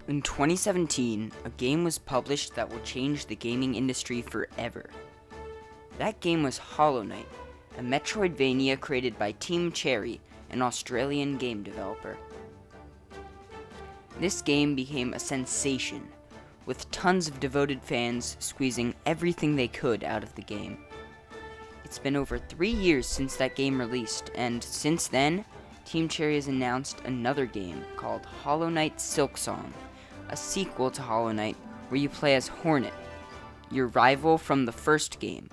In 2017, a game was published that will change the gaming industry forever. That game was Hollow Knight, a Metroidvania created by Team Cherry, an Australian game developer. This game became a sensation, with tons of devoted fans squeezing everything they could out of the game. It's been over 3 years since that game released, and since then, Team Cherry has announced another game called Hollow Knight Silksong, a sequel to Hollow Knight where you play as Hornet, your rival from the first game.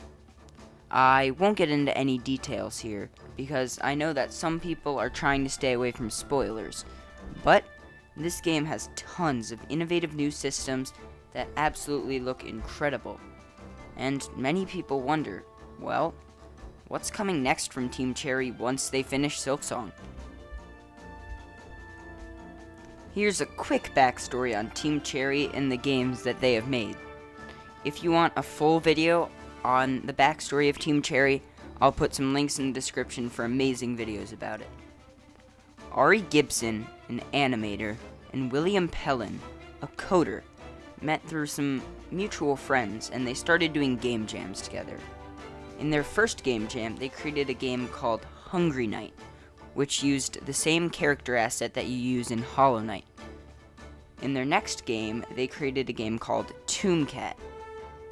I won't get into any details here, because I know that some people are trying to stay away from spoilers, but this game has tons of innovative new systems that absolutely look incredible. And many people wonder, well, what's coming next from Team Cherry once they finish Silksong? Here's a quick backstory on Team Cherry and the games that they have made. If you want a full video on the backstory of Team Cherry, I'll put some links in the description for amazing videos about it. Ari Gibson, an animator, and William Pellin, a coder, met through some mutual friends and they started doing game jams together. In their first game jam, they created a game called Hungry Knight, which used the same character asset that you use in Hollow Knight. In their next game, they created a game called Tomb Cat.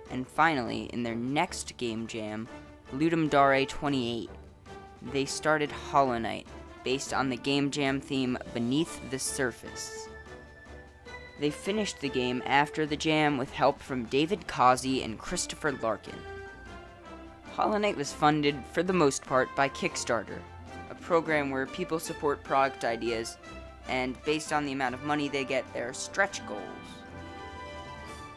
And finally, in their next game jam, Ludum Dare 28, they started Hollow Knight, based on the game jam theme Beneath the Surface. They finished the game after the jam with help from David Causey and Christopher Larkin. Hollow Knight was funded, for the most part, by Kickstarter, a program where people support product ideas, and based on the amount of money they get, there are stretch goals.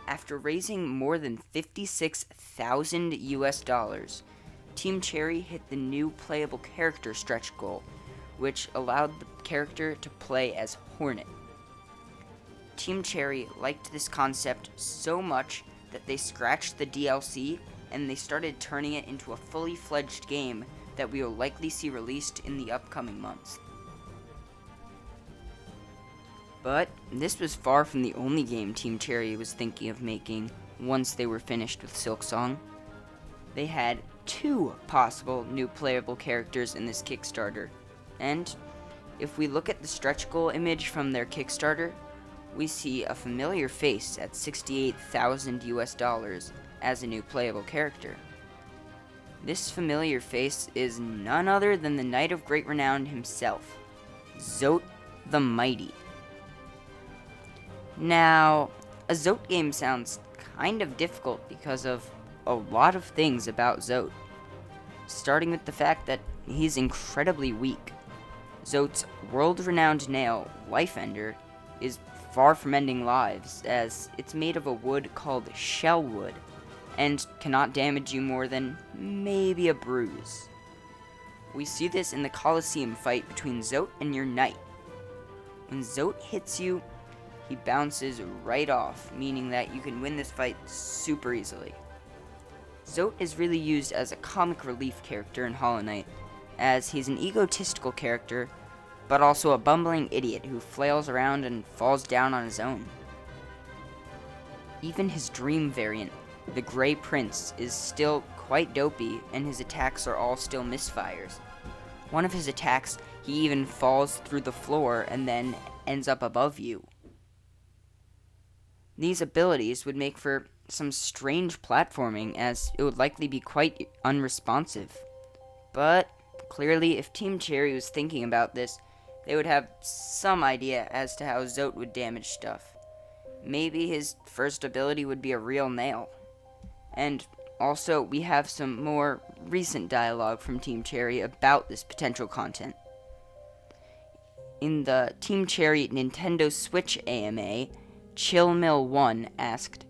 After raising more than $56,000 US, Team Cherry hit the new playable character stretch goal, which allowed the character to play as Hornet. Team Cherry liked this concept so much that they scratched the DLC and they started turning it into a fully fledged game that we will likely see released in the upcoming months. But this was far from the only game Team Cherry was thinking of making once they were finished with Silksong. They had 2 possible new playable characters in this Kickstarter, and if we look at the stretch goal image from their Kickstarter, we see a familiar face at $68,000 US as a new playable character. This familiar face is none other than the Knight of Great Renown himself, Zote the Mighty. Now, a Zote game sounds kind of difficult because of a lot of things about Zote, starting with the fact that he's incredibly weak. Zote's world-renowned nail, Life Ender, is far from ending lives, as it's made of a wood called shell wood, and cannot damage you more than maybe a bruise. We see this in the Colosseum fight between Zote and your knight. When Zote hits you, he bounces right off, meaning that you can win this fight super easily. Zote is really used as a comic relief character in Hollow Knight, as he's an egotistical character, but also a bumbling idiot who flails around and falls down on his own. Even his dream variant, the Grey Prince, is still quite dopey, and his attacks are all still misfires. One of his attacks, he even falls through the floor and then ends up above you. These abilities would make for some strange platforming, as it would likely be quite unresponsive. But clearly, if Team Cherry was thinking about this, they would have some idea as to how Zote would damage stuff. Maybe his first ability would be a real nail. And also, we have some more recent dialogue from Team Cherry about this potential content. In the Team Cherry Nintendo Switch AMA, ChillMill1 asked,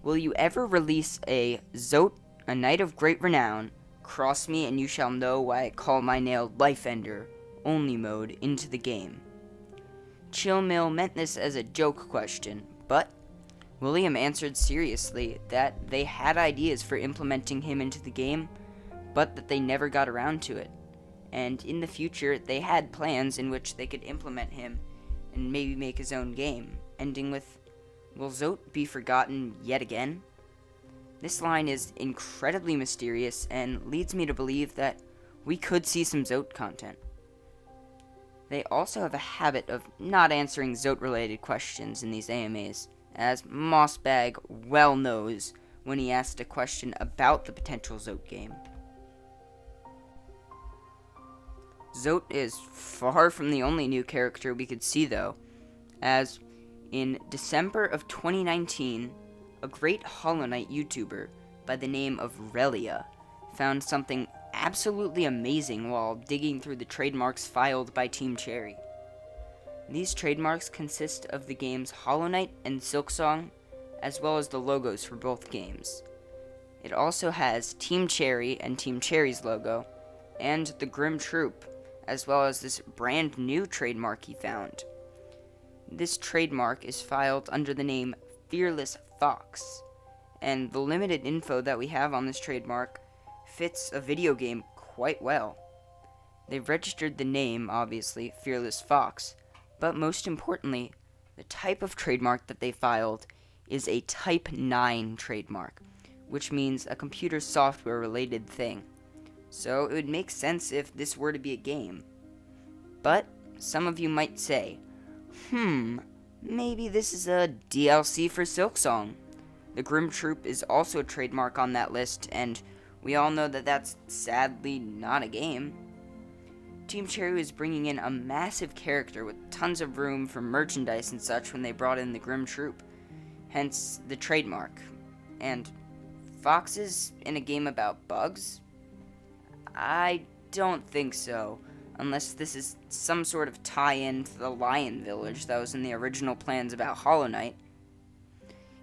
"Will you ever release a Zote, a Knight of Great Renown, cross me and you shall know why I call my nail Life Ender, only mode, into the game?" ChillMill meant this as a joke question, but William answered seriously that they had ideas for implementing him into the game, but that they never got around to it. And in the future, they had plans in which they could implement him and maybe make his own game. ending with, "Will Zote be forgotten yet again?" This line is incredibly mysterious and leads me to believe that we could see some Zote content. They also have a habit of not answering Zote-related questions in these AMAs, as Mossbag well knows when he asked a question about the potential Zote game. Zote is far from the only new character we could see, though, as in December of 2019, a great Hollow Knight YouTuber by the name of Relyeas found something absolutely amazing while digging through the trademarks filed by Team Cherry. These trademarks consist of the games Hollow Knight and Silksong, as well as the logos for both games. It also has Team Cherry and Team Cherry's logo, and the Ogrim Troop, as well as this brand new trademark he found. This trademark is filed under the name Fearless Fox, and the limited info that we have on this trademark fits a video game quite well. They've registered the name, obviously, Fearless Fox, but most importantly, the type of trademark that they filed is a Type 9 trademark, which means a computer software related thing. So it would make sense if this were to be a game. But some of you might say, maybe this is a DLC for Silksong. The Ogrim Troop is also a trademark on that list, and we all know that that's sadly not a game. Team Cherry was bringing in a massive character with tons of room for merchandise and such when they brought in the Ogrim Troop, hence the trademark. And foxes in a game about bugs? I don't think so, unless this is some sort of tie-in to the Lion Village that was in the original plans about Hollow Knight.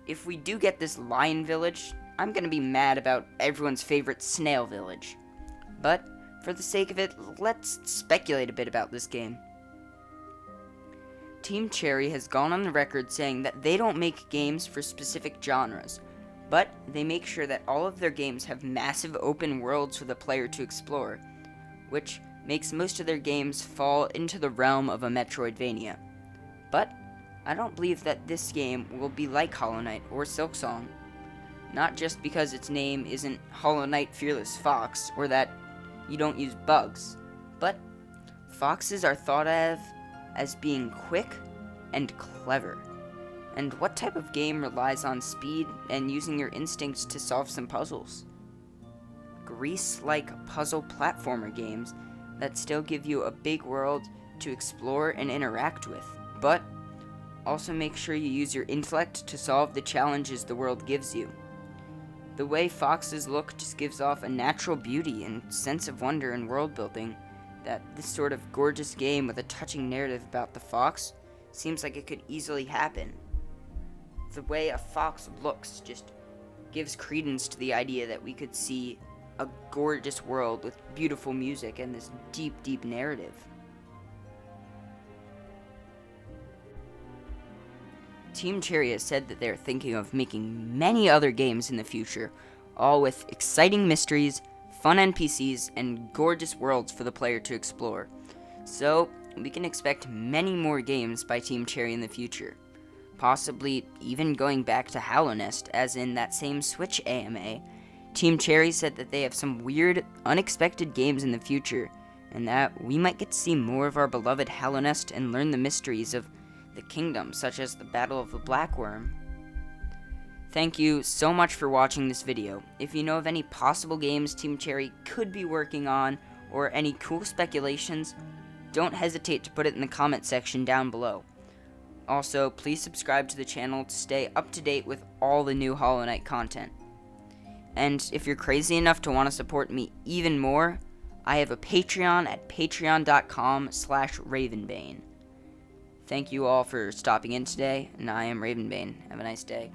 If we do get this Lion Village, I'm gonna be mad about everyone's favorite Snail Village. But, for the sake of it, let's speculate a bit about this game. Team Cherry has gone on the record saying that they don't make games for specific genres, but they make sure that all of their games have massive open worlds for the player to explore, which makes most of their games fall into the realm of a Metroidvania. But I don't believe that this game will be like Hollow Knight or Silksong. Not just because its name isn't Hollow Knight Fearless Fox, or that you don't use bugs, but foxes are thought of as being quick and clever. And what type of game relies on speed and using your instincts to solve some puzzles? Grease-like puzzle platformer games that still give you a big world to explore and interact with, but also make sure you use your intellect to solve the challenges the world gives you. The way foxes look just gives off a natural beauty and sense of wonder and world building that this sort of gorgeous game with a touching narrative about the fox seems like it could easily happen. The way a fox looks just gives credence to the idea that we could see a gorgeous world with beautiful music and this deep, deep narrative. Team Cherry has said that they are thinking of making many other games in the future, all with exciting mysteries, fun NPCs, and gorgeous worlds for the player to explore. So, we can expect many more games by Team Cherry in the future. Possibly even going back to Hollow Nest, as in that same Switch AMA. Team Cherry said that they have some weird, unexpected games in the future, and that we might get to see more of our beloved Hollow Nest and learn the mysteries of the kingdom, such as the Battle of the Black Worm. Thank you so much for watching this video. If you know of any possible games Team Cherry could be working on, or any cool speculations, don't hesitate to put it in the comment section down below. Also, please subscribe to the channel to stay up to date with all the new Hollow Knight content. And if you're crazy enough to want to support me even more, I have a Patreon at patreon.com/Ravenbane. Thank you all for stopping in today, and I am Ravenbane. Have a nice day.